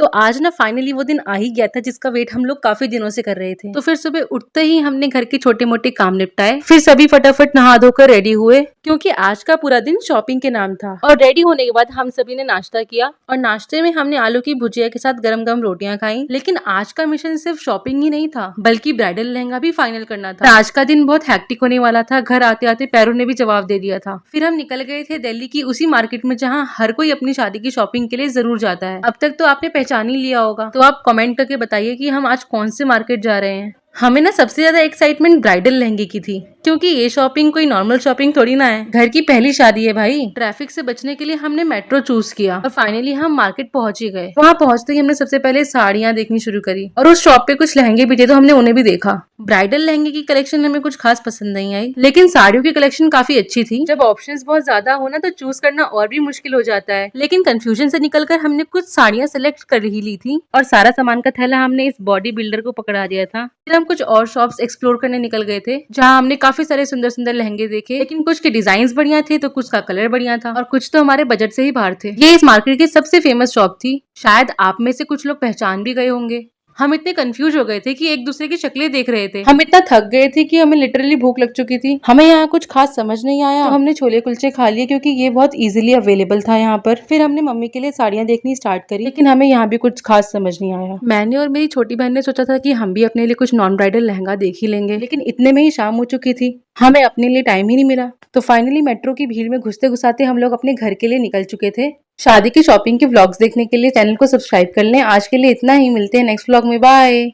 तो आज ना फाइनली वो दिन आ ही गया था जिसका वेट हम लोग काफी दिनों से कर रहे थे। तो फिर सुबह उठते ही हमने घर के छोटे मोटे काम निपटाए, फिर सभी फटाफट नहा धोकर रेडी हुए क्योंकि आज का पूरा दिन शॉपिंग के नाम था। और रेडी होने के बाद हम सभी ने नाश्ता किया और नाश्ते में हमने आलू की भुजिया के साथ गरम गरम रोटियां खाई। लेकिन आज का मिशन सिर्फ शॉपिंग ही नहीं था बल्कि ब्राइडल लहंगा भी फाइनल करना था। आज का दिन बहुत हैक्टिक होने वाला था। घर आते आते पैरों ने भी जवाब दे दिया था। फिर हम निकल गए थे दिल्ली की उसी मार्केट में जहाँ हर कोई अपनी शादी की शॉपिंग के लिए जरूर जाता है। अब तक तो आपने पहचान ही लिया होगा, तो आप कमेंट करके बताइए कि हम आज कौन से मार्केट जा रहे हैं। हमें ना सबसे ज्यादा एक्साइटमेंट ब्राइडल लहंगे की थी क्योंकि ये शॉपिंग कोई नॉर्मल शॉपिंग थोड़ी ना है, घर की पहली शादी है भाई। ट्रैफिक से बचने के लिए हमने मेट्रो चूज किया और फाइनली हम मार्केट पहुंच ही गए। वहां पहुंचते ही हमने सबसे पहले साड़ियां देखनी शुरू करी और उस शॉप पे कुछ लहंगे भी थे तो हमने उन्हें भी देखा। ब्राइडल लहंगे की कलेक्शन हमें कुछ खास पसंद नहीं आई, लेकिन साड़ियों की कलेक्शन काफी अच्छी थी। जब ऑप्शंस बहुत ज्यादा हो ना तो चूज करना और भी मुश्किल हो जाता है, लेकिन कंफ्यूजन से निकलकर हमने कुछ साड़ियां सेलेक्ट कर ही ली थी और सारा सामान का थैला हमने इस बॉडी बिल्डर को पकड़ा दिया था। फिर हम कुछ और शॉप्स एक्सप्लोर करने निकल गए थे जहाँ हमने काफी सारे सुंदर सुंदर लहंगे देखे, लेकिन कुछ के डिजाइन बढ़िया थे तो कुछ का कलर बढ़िया था और कुछ तो हमारे बजट से ही बाहर थे। ये इस मार्केट की सबसे फेमस शॉप थी, शायद आप में से कुछ लोग पहचान भी गए होंगे। हम इतने कंफ्यूज हो गए थे कि एक दूसरे की शक्लें देख रहे थे। हम इतना थक गए थे कि हमें लिटरली भूख लग चुकी थी। हमें यहाँ कुछ खास समझ नहीं आया तो हमने छोले कुलचे खा लिए क्योंकि ये बहुत इजीली अवेलेबल था यहाँ पर। फिर हमने मम्मी के लिए साड़ियाँ देखनी स्टार्ट करी, लेकिन हमें यहाँ भी कुछ खास समझ नहीं आया। मैंने और मेरी छोटी बहन ने सोचा था कि हम भी अपने लिए कुछ नॉन ब्राइडल लहंगा देख ही लेंगे, लेकिन इतने में ही शाम हो चुकी थी, हमें अपने लिए टाइम ही नहीं मिला। तो फाइनली मेट्रो की भीड़ में घुसते घुसाते हम लोग अपने घर के लिए निकल चुके थे। शादी की शॉपिंग के व्लॉग्स देखने के लिए चैनल को सब्सक्राइब कर लें। आज के लिए इतना ही, मिलते हैं नेक्स्ट व्लॉग में, बाय।